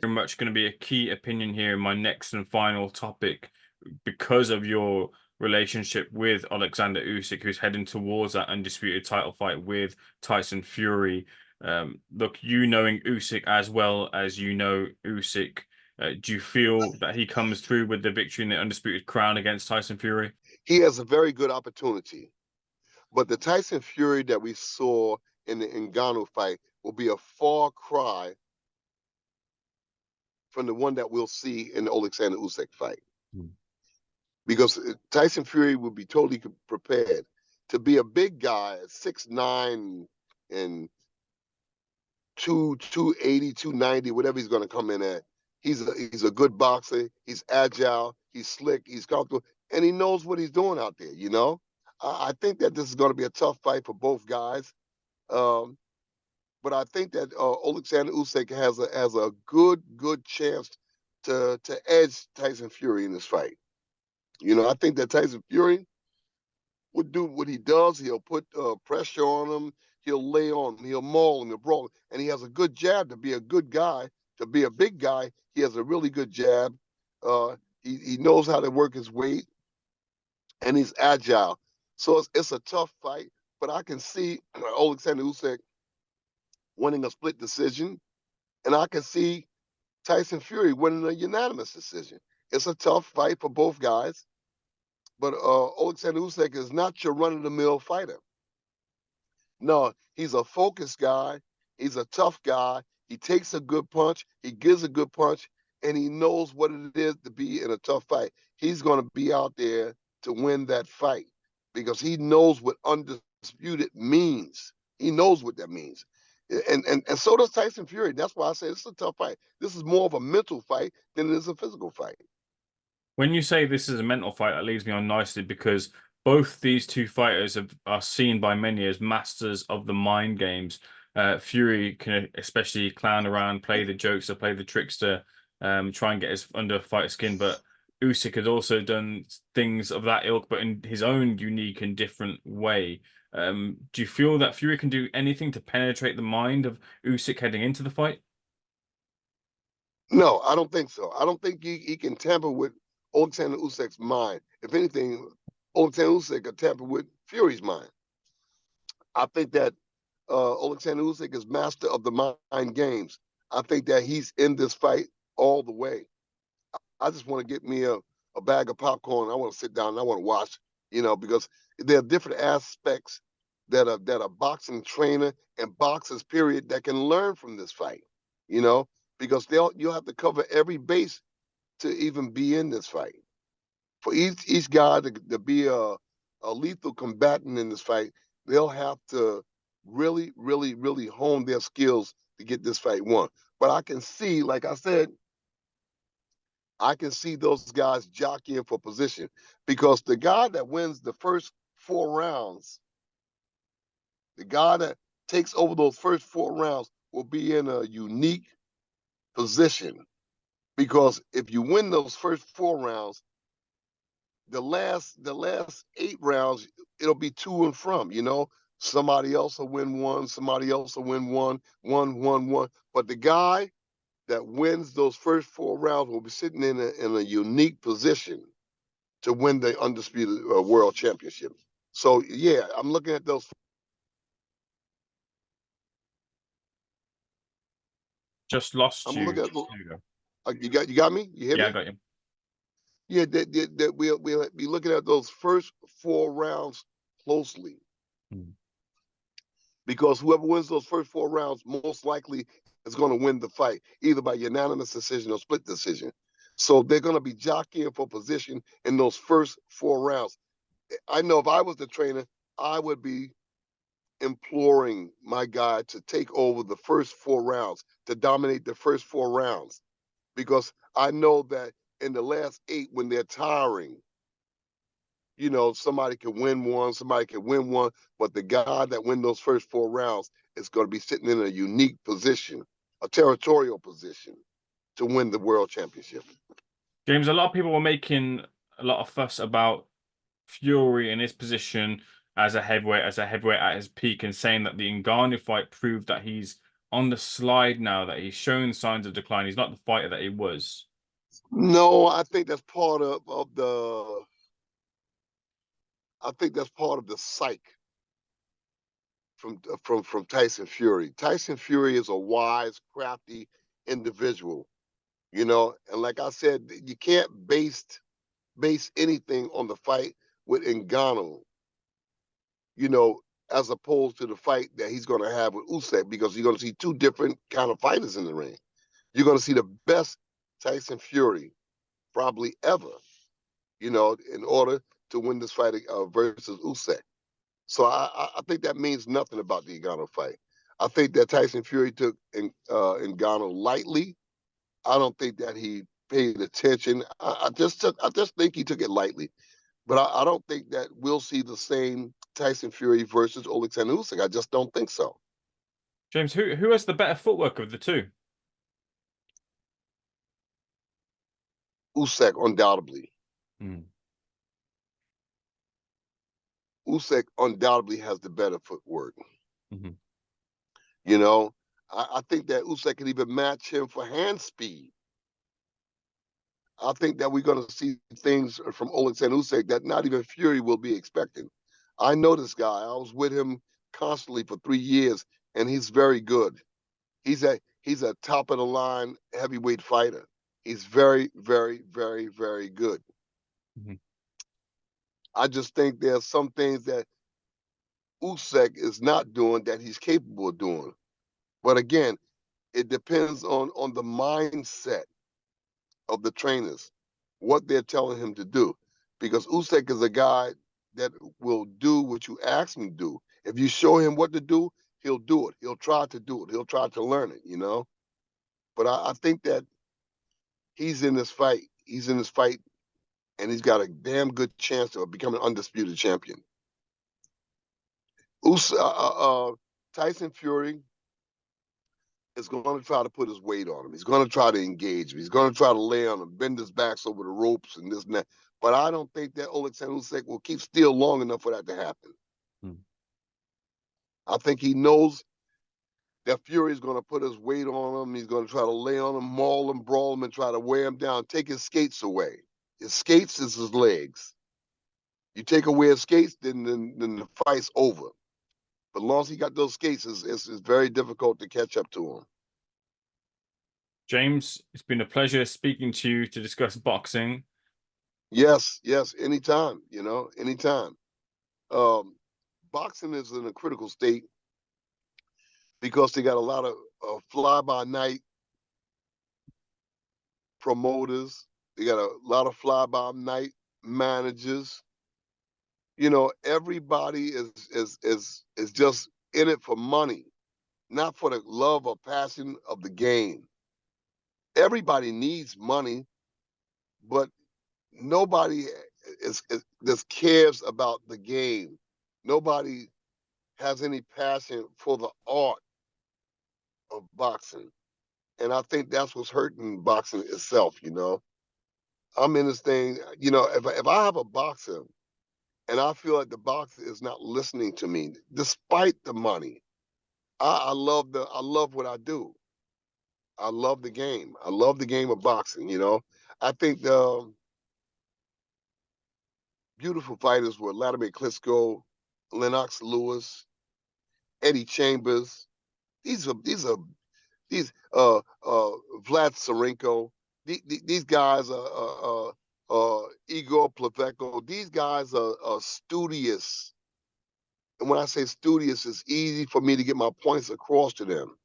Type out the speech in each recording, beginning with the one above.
much going to be a key opinion here in my next and final topic because of your relationship with Oleksandr Usyk, who's heading towards that undisputed title fight with Tyson Fury. Look, you knowing Usyk as well as you know Usyk, do you feel that he comes through with the victory in the undisputed crown against Tyson Fury? He has a very good opportunity, but the Tyson Fury that we saw in the Ngannou fight will be a far cry from the one that we'll see in the Oleksandr Usyk fight. Because Tyson Fury would be totally prepared to be a big guy at 6'9" and 280, 290, whatever he's going to come in at. He's a good boxer. He's agile. He's slick. He's comfortable, and he knows what he's doing out there. I think that this is going to be a tough fight for both guys. But I think that Oleksandr Usyk has a good chance to edge Tyson Fury in this fight. I think that Tyson Fury would do what he does. He'll put pressure on him. He'll lay on him. He'll maul him. He'll brawl him. And he has a good jab to be a good guy. To be a big guy, he has a really good jab. He knows how to work his weight, and he's agile. So it's a tough fight, but I can see Oleksandr Usyk winning a split decision, and I can see Tyson Fury winning a unanimous decision. It's a tough fight for both guys, but Oleksandr Usyk is not your run-of-the-mill fighter. No, he's a focused guy. He's a tough guy. He takes a good punch. He gives a good punch, and he knows what it is to be in a tough fight. He's going to be out there to win that fight because he knows what undisputed means. He knows what that means. And so does Tyson Fury. That's why I say this is a tough fight. This is more of a mental fight than it is a physical fight. When you say this is a mental fight, that leads me on nicely because both these two fighters are seen by many as masters of the mind games. Fury can especially clown around, play the jokester, play the trickster, try and get his under fight skin. But Usyk has also done things of that ilk, but in his own unique and different way. Do you feel that Fury can do anything to penetrate the mind of Usyk heading into the fight? No, I don't think so. I don't think he can tamper with Oleksandr Usyk's mind. If anything, Oleksandr Usyk can tamper with Fury's mind. I think that Oleksandr Usyk is master of the mind games. I think that he's in this fight all the way. I just want to get me a bag of popcorn. I want to sit down and I want to watch, because there are different aspects that a boxing trainer and boxers, period, that can learn from this fight, because you'll have to cover every base to even be in this fight. For each guy to be a lethal combatant in this fight, they'll have to really, really, really hone their skills to get this fight won. But I can see, like I said, I can see those guys jockeying for position because the guy that wins the first 4 rounds, the guy that takes over those first 4 rounds will be in a unique position because if you win those first 4 rounds, the last 8 rounds, it'll be to and from, somebody else will win one, somebody else will win one. But the guy that wins those first 4 rounds will be sitting in a unique position to win the undisputed world championship. So yeah, I'm looking at those. Just lost I'm you. looking at. There you go. You got me? You hear Yeah, me? I got you. Yeah, that we'll be looking at those first 4 rounds closely. Because whoever wins those first 4 rounds most likely is going to win the fight, either by unanimous decision or split decision. So they're going to be jockeying for position in those first 4 rounds. I know if I was the trainer, I would be imploring my guy to take over the first 4 rounds, to dominate the first 4 rounds, because I know that in the last 8, when they're tiring, somebody can win one, but the guy that wins those first 4 rounds is going to be sitting in a unique position, a territorial position to win the world championship. James, a lot of people were making a lot of fuss about Fury in his position as a heavyweight at his peak, and saying that the Ngannou fight proved that he's on the slide now that he's shown signs of decline? He's not the fighter that he was. No, I think that's part of the. I think that's part of the psyche from Tyson Fury. Tyson Fury is a wise, crafty individual, you know. And like I said, you can't base anything on the fight with Ngannou, you know, as opposed to the fight that he's going to have with Usyk, because you're going to see two different kind of fighters in the ring. You're going to see the best Tyson Fury probably ever, you know, in order to win this fight versus Usyk. So I think that means nothing about the Ngannou fight. I think that Tyson Fury took Ngannou lightly. I don't think that he paid attention. I just think he took it lightly. But I don't think that we'll see the same Tyson Fury versus Oleksandr Usyk. I just don't think so. James, who has the better footwork of the two? Usyk undoubtedly. Mm. Usyk undoubtedly has the better footwork. Mm-hmm. You know, I think that Usyk can even match him for hand speed. I think that we're going to see things from Oleksandr Usyk that not even Fury will be expecting. I know this guy. I was with him constantly for 3 years, and he's very good. He's a top of the line heavyweight fighter. He's very, very, very, very good. Mm-hmm. I just think there's some things that Usyk is not doing that he's capable of doing. But again, it depends on the mindset of the trainers, what they're telling him to do. Because Usyk is a guy that will do what you ask him to do. If you show him what to do, he'll do it. He'll try to do it. He'll try to learn it, you know? But I think that he's in this fight. He's in this fight, and he's got a damn good chance of becoming undisputed champion. Tyson Fury is going to try to put his weight on him. He's going to try to engage him. He's going to try to lay on him, bend his backs over the ropes and this and that. But I don't think that Oleksandr Usyk will keep still long enough for that to happen. Mm. I think he knows that Fury is going to put his weight on him. He's going to try to lay on him, maul him, brawl him, and try to wear him down, take his skates away. His skates is his legs. You take away his skates, then the fight's over. But as long as he got those skates, it's very difficult to catch up to him. James, it's been a pleasure speaking to you to discuss boxing. Yes, anytime, you know, anytime. Boxing is in a critical state because they got a lot of fly-by-night promoters. They got a lot of fly-by-night managers. You know, everybody is just in it for money, not for the love or passion of the game. Everybody needs money, but nobody just cares about the game. Nobody has any passion for the art of boxing. And I think that's what's hurting boxing itself, you know. I'm in this thing, you know, if I have a boxer and I feel like the boxer is not listening to me, despite the money, I love what I do. I love the game. I love the game of boxing, you know. I think the beautiful fighters were Vladimir Klitschko, Lennox Lewis, Eddie Chambers. These Vlad Sarenko. These guys Igor Pleveko. These guys are studious. And when I say studious, it's easy for me to get my points across to them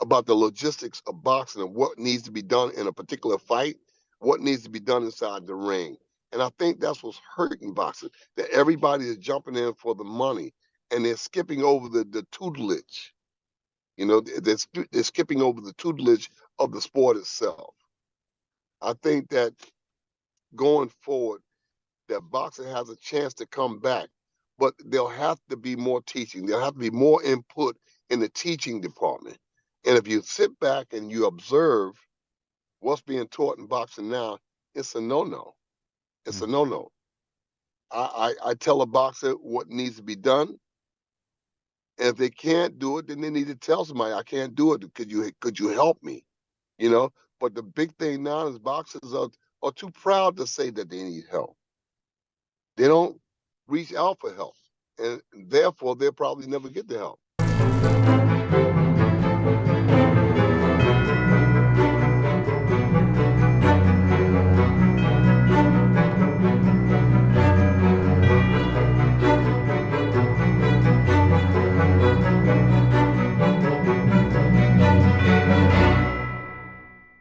about the logistics of boxing and what needs to be done in a particular fight, what needs to be done inside the ring. And I think that's what's hurting boxing, that everybody is jumping in for the money and they're skipping over the tutelage. You know, they're skipping over the tutelage of the sport itself. I think that going forward, that boxing has a chance to come back, but there'll have to be more teaching. There'll have to be more input in the teaching department. And if you sit back and you observe what's being taught in boxing now, it's a no-no. It's a no-no. I tell a boxer what needs to be done, And if they can't do it, then they need to tell somebody, I can't do it. Could you help me? You know, but the big thing now is boxers are too proud to say that they need help. They don't reach out for help. And therefore they'll probably never get the help.